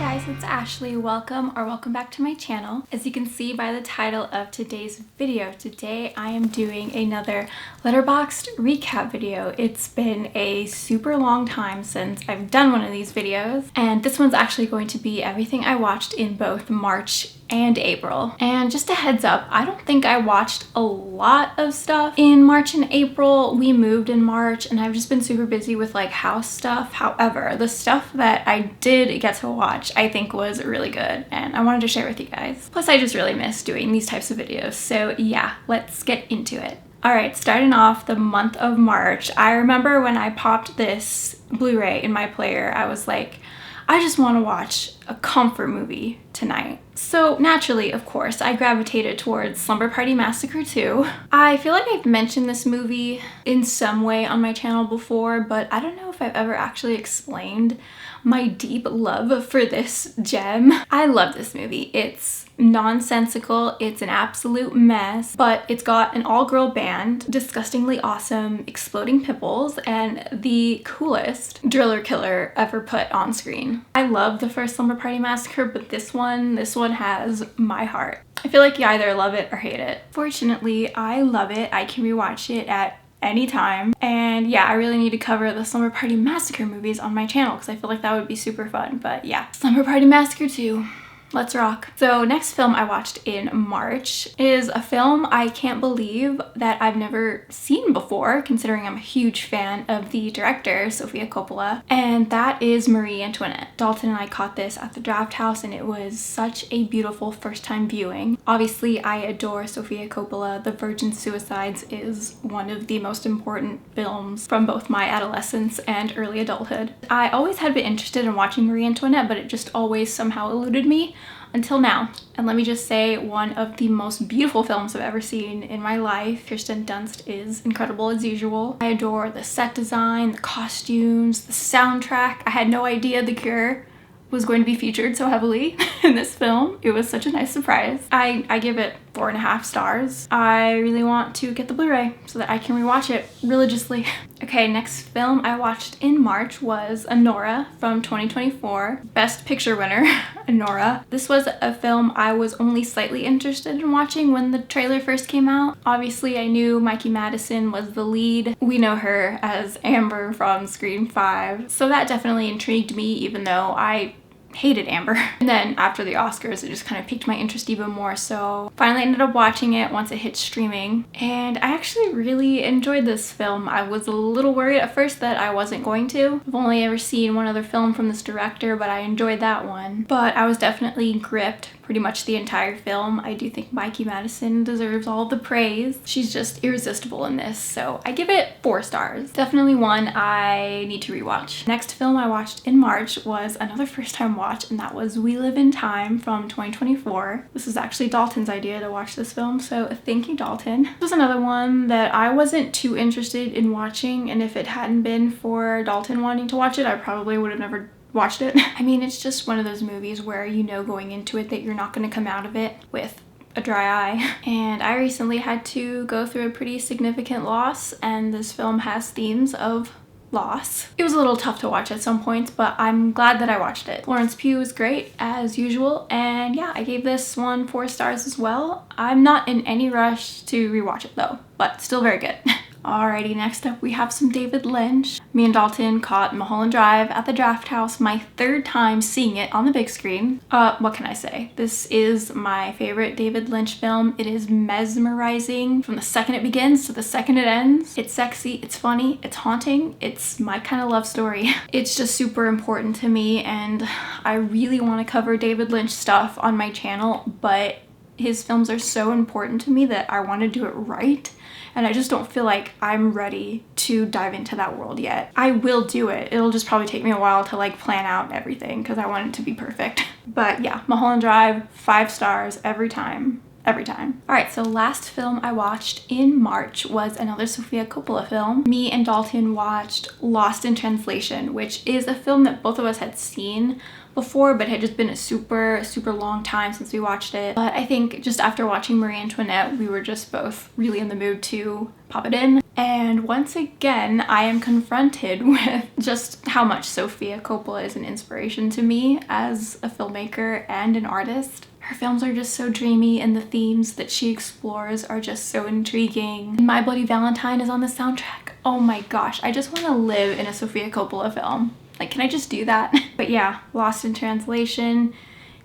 guys, it's Ashley. Welcome back to my channel. As you can see by the title of today's video, today I am doing another Letterboxd recap video. It's been a super long time since I've done one of these videos, and this one's actually going to be everything I watched in both March and April. And just a heads up, I don't think I watched a lot of stuff in March and April. We moved in March and I've just been super busy with like house stuff. However, the stuff that I did get to watch I think was really good and I wanted to share with you guys. Plus I just really miss doing these types of videos. So yeah, let's get into it. Alright, starting off the month of March, I remember when I popped this Blu-ray in my player, I was like, I just want to watch a comfort movie tonight. So naturally, of course, I gravitated towards Slumber Party Massacre 2. I feel like I've mentioned this movie in some way on my channel before, but I don't know if I've ever actually explained my deep love for this gem. I love this movie. It's nonsensical, it's an absolute mess, but it's got an all-girl band, disgustingly awesome exploding pimples, and the coolest driller killer ever put on screen. I love the first Slumber Party Massacre, but this one has my heart. I feel like you either love it or hate it. Fortunately, I love it. I can rewatch it at any time, and yeah, I really need to cover the Slumber Party Massacre movies on my channel because I feel like that would be super fun. But yeah, Slumber Party Massacre 2. Let's rock. So next film I watched in March is a film I can't believe that I've never seen before, considering I'm a huge fan of the director, Sofia Coppola, and that is Marie Antoinette. Dalton and I caught this at the Draft House and it was such a beautiful first time viewing. Obviously, I adore Sofia Coppola. The Virgin Suicides is one of the most important films from both my adolescence and early adulthood. I always had been interested in watching Marie Antoinette, but it just always somehow eluded me until now. And let me just say, one of the most beautiful films I've ever seen in my life. Kirsten Dunst is incredible as usual. I adore the set design, the costumes, the soundtrack. I had no idea The Cure was going to be featured so heavily in this film. It was such a nice surprise. I give it 4.5 stars. I really want to get the Blu-ray so that I can rewatch it religiously. Okay, next film I watched in March was Anora from 2024. Best Picture winner, Anora. This was a film I was only slightly interested in watching when the trailer first came out. Obviously, I knew Mikey Madison was the lead. We know her as Amber from Scream 5, so that definitely intrigued me, even though I hated Amber. And then after the Oscars, it just kind of piqued my interest even more, so finally ended up watching it once it hit streaming, and I actually really enjoyed this film. I was a little worried at first that I wasn't going to. I've only ever seen one other film from this director, but I enjoyed that one. But I was definitely gripped pretty much the entire film. I do think Mikey Madison deserves all the praise. She's just irresistible in this, so I give it 4 stars. Definitely one I need to rewatch. Next film I watched in March was another first time watch, and that was We Live in Time from 2024. This was actually Dalton's idea to watch this film, so thank you, Dalton. This was another one that I wasn't too interested in watching, and if it hadn't been for Dalton wanting to watch it, I probably would have never watched it. I mean, it's just one of those movies where you know going into it that you're not going to come out of it with a dry eye. And I recently had to go through a pretty significant loss, and this film has themes of loss. It was a little tough to watch at some points, but I'm glad that I watched it. Florence Pugh was great as usual, and yeah, I gave this one 4 stars as well. I'm not in any rush to rewatch it though, but still very good. Alrighty, next up we have some David Lynch. Me and Dalton caught Mulholland Drive at the Draft House, my 3rd time seeing it on the big screen. What can I say? This is my favorite David Lynch film. It is mesmerizing from the second it begins to the second it ends. It's sexy, it's funny, it's haunting, it's my kind of love story. It's just super important to me, and I really want to cover David Lynch stuff on my channel, but his films are so important to me that I want to do it right. And I just don't feel like I'm ready to dive into that world yet. I will do it. It'll just probably take me a while to like plan out everything because I want it to be perfect. But yeah, Mulholland Drive, 5 stars every time. Every time. Alright, so last film I watched in March was another Sofia Coppola film. Me and Dalton watched Lost in Translation, which is a film that both of us had seen before, but it had just been a super long time since we watched it. But I think just after watching Marie Antoinette, we were just both really in the mood to pop it in. And once again, I am confronted with just how much Sofia Coppola is an inspiration to me as a filmmaker and an artist. Her films are just so dreamy, and the themes that she explores are just so intriguing. And My Bloody Valentine is on the soundtrack. Oh my gosh, I just want to live in a Sofia Coppola film. Like, can I just do that? But yeah, Lost in Translation.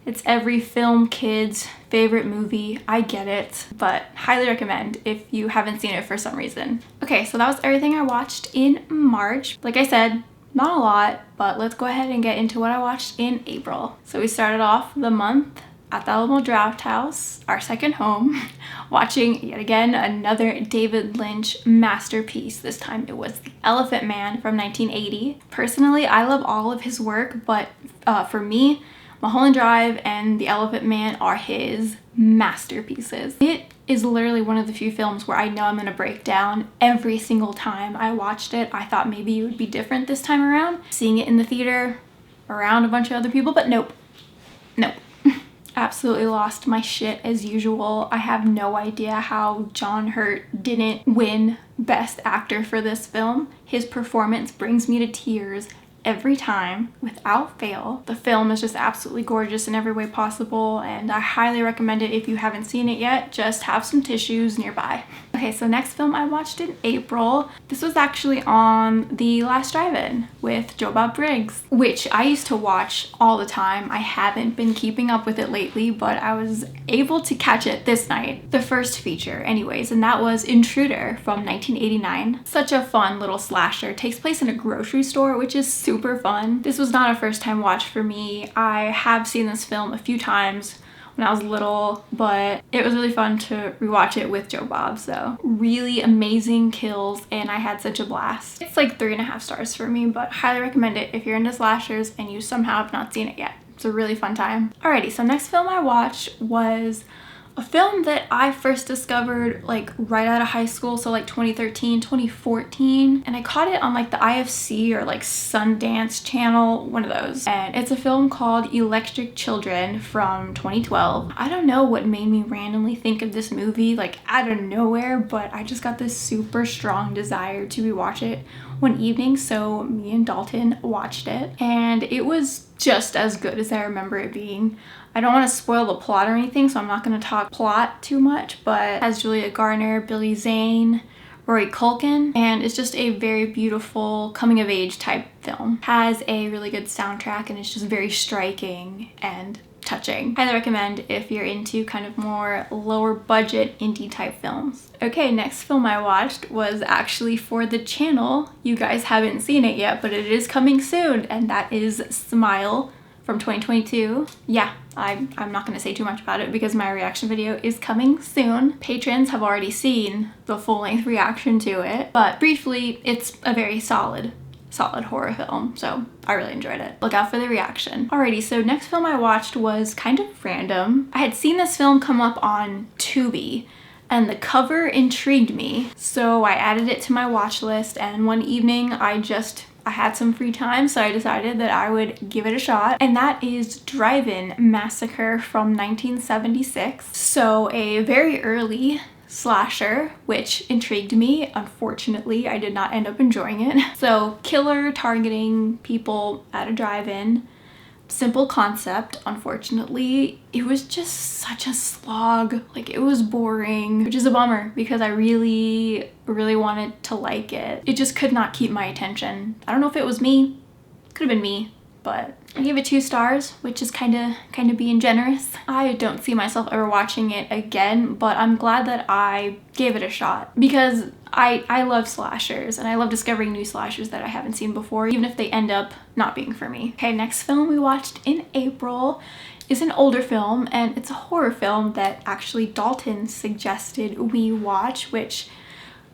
It's every film kid's favorite movie. I get it, but highly recommend if you haven't seen it for some reason. Okay, so that was everything I watched in March. Like I said, not a lot, but let's go ahead and get into what I watched in April. So we started off the month at the Alamo Drafthouse, our second home, watching yet again another David Lynch masterpiece. This time it was The Elephant Man from 1980. Personally, I love all of his work, but for me, Mulholland Drive and The Elephant Man are his masterpieces. It is literally one of the few films where I know I'm gonna break down every single time I watched it. I thought maybe it would be different this time around, seeing it in the theater around a bunch of other people, but nope. Absolutely lost my shit as usual. I have no idea how John Hurt didn't win Best Actor for this film. His performance brings me to tears every time, without fail. The film is just absolutely gorgeous in every way possible, and I highly recommend it if you haven't seen it yet. Just have some tissues nearby. Okay, so next film I watched in April. This was actually on the last drive-in with Joe Bob Briggs, which I used to watch all the time. I haven't been keeping up with it lately, but I was able to catch it this night. The first feature anyways, and that was Intruder from 1989. Such a fun little slasher. It takes place in a grocery store, which is super fun. This was not a first time watch for me. I have seen this film a few times when I was little, but it was really fun to rewatch it with Joe Bob. So really amazing kills, and I had such a blast. It's like 3.5 stars for me, but highly recommend it if you're into slashers and you somehow have not seen it yet. It's a really fun time. Alrighty, so next film I watched was a film that I first discovered like right out of high school, so like 2013, 2014, and I caught it on like the IFC or like Sundance channel, one of those. And it's a film called Electric Children from 2012. I don't know what made me randomly think of this movie like out of nowhere, but I just got this super strong desire to rewatch it one evening, so me and Dalton watched it, and it was just as good as I remember it being. I don't want to spoil the plot or anything, so I'm not going to talk plot too much, but it has Julia Garner, Billy Zane, Rory Culkin, and it's just a very beautiful coming of age type film. Has a really good soundtrack, and it's just very striking and touching. Highly recommend if you're into kind of more lower budget indie type films. Okay, next film I watched was actually for the channel. You guys haven't seen it yet, but it is coming soon, and that is Smile from 2022. Yeah, I'm not going to say too much about it because my reaction video is coming soon. Patrons have already seen the full-length reaction to it, but briefly, it's a very solid horror film, so I really enjoyed it. Look out for the reaction. Alrighty, so next film I watched was kind of random. I had seen this film come up on Tubi, and the cover intrigued me, so I added it to my watch list, and one evening I had some free time, so I decided that I would give it a shot, and that is Drive-In Massacre from 1976. So a very early slasher, which intrigued me. Unfortunately, I did not end up enjoying it. So killer targeting people at a drive-in. Simple concept. Unfortunately, it was just such a slog. Like, it was boring, which is a bummer because I really wanted to like it. It just could not keep my attention. I don't know if it was me. Could have been me, but I gave it 2 stars, which is kind of being generous. I don't see myself ever watching it again, but I'm glad that I gave it a shot because I love slashers, and I love discovering new slashers that I haven't seen before, even if they end up not being for me. Okay, next film we watched in April is an older film, and it's a horror film that actually Dalton suggested we watch, which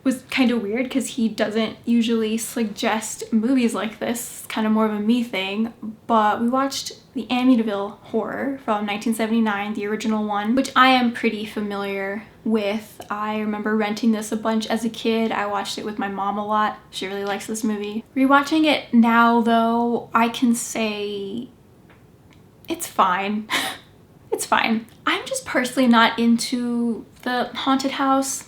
was kind of weird because he doesn't usually suggest movies like this. It's kind of more of a me thing, but we watched the Amityville Horror from 1979, the original one, which I am pretty familiar with. I remember renting this a bunch as a kid. I watched it with my mom a lot. She really likes this movie. Rewatching it now though, I can say it's fine. It's fine. I'm just personally not into the haunted house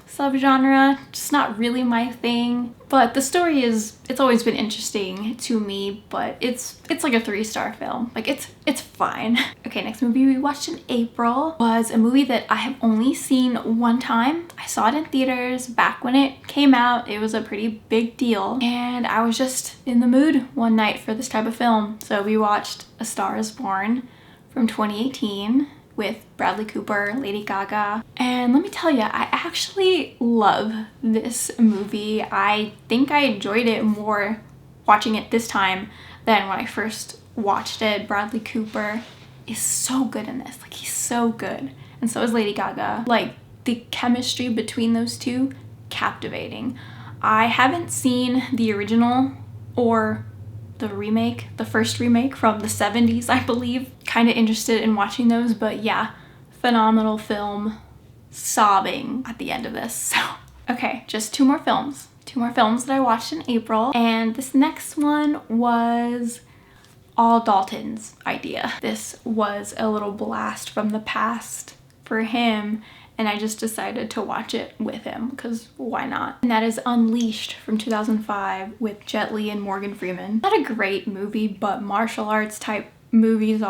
subgenre, just not really my thing. But the story it's always been interesting to me, but it's like a 3-star film. Like it's fine. Okay, next movie we watched in April was a movie that I have only seen one time. I saw it in theaters back when it came out. It was a pretty big deal, and I was just in the mood one night for this type of film. So we watched A Star Is Born from 2018 with Bradley Cooper, Lady Gaga. And let me tell you, I actually love this movie. I think I enjoyed it more watching it this time than when I first watched it. Bradley Cooper is so good in this. Like, he's so good. And so is Lady Gaga. Like, the chemistry between those two, captivating. I haven't seen the original or the remake, the first remake from the 70s, I believe. Kind of interested in watching those, but yeah, phenomenal film. Sobbing at the end of this. So, okay, just two more films that I watched in April, and this next one was all Dalton's idea. This was a little blast from the past for him, and I just decided to watch it with him because why not? And that is Unleashed from 2005 with Jet Li and Morgan Freeman. Not a great movie, but martial arts type movies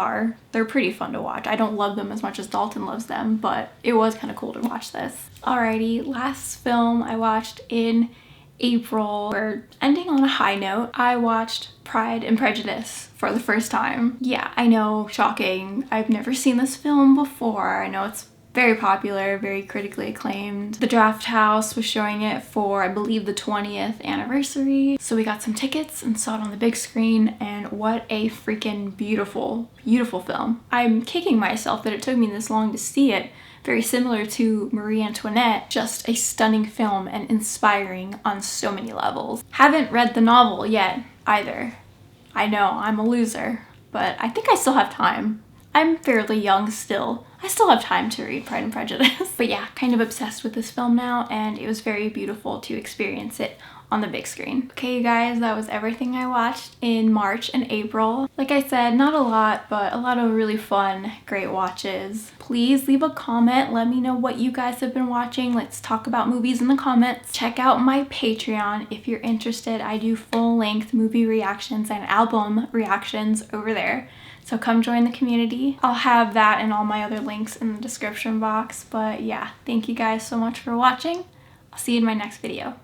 they're pretty fun to watch. I don't love them as much as Dalton loves them, but it was kind of cool to watch this. Alrighty, last film I watched in April. We're ending on a high note. I watched Pride and Prejudice for the first time. Yeah, I know, shocking. I've never seen this film before. I know it's very popular, very critically acclaimed. The Draft House was showing it for, I believe, the 20th anniversary. So we got some tickets and saw it on the big screen, and what a freaking beautiful, beautiful film. I'm kicking myself that it took me this long to see it. Very similar to Marie Antoinette, just a stunning film and inspiring on so many levels. Haven't read the novel yet either. I know, I'm a loser, but I think I still have time. I'm fairly young still. I still have time to read Pride and Prejudice. But yeah, kind of obsessed with this film now, and it was very beautiful to experience it on the big screen. Okay, you guys, that was everything I watched in March and April. Like I said, not a lot, but a lot of really fun, great watches. Please leave a comment. Let me know what you guys have been watching. Let's talk about movies in the comments. Check out my Patreon if you're interested. I do full-length movie reactions and album reactions over there. So come join the community. I'll have that and all my other links in the description box. But yeah, thank you guys so much for watching. I'll see you in my next video.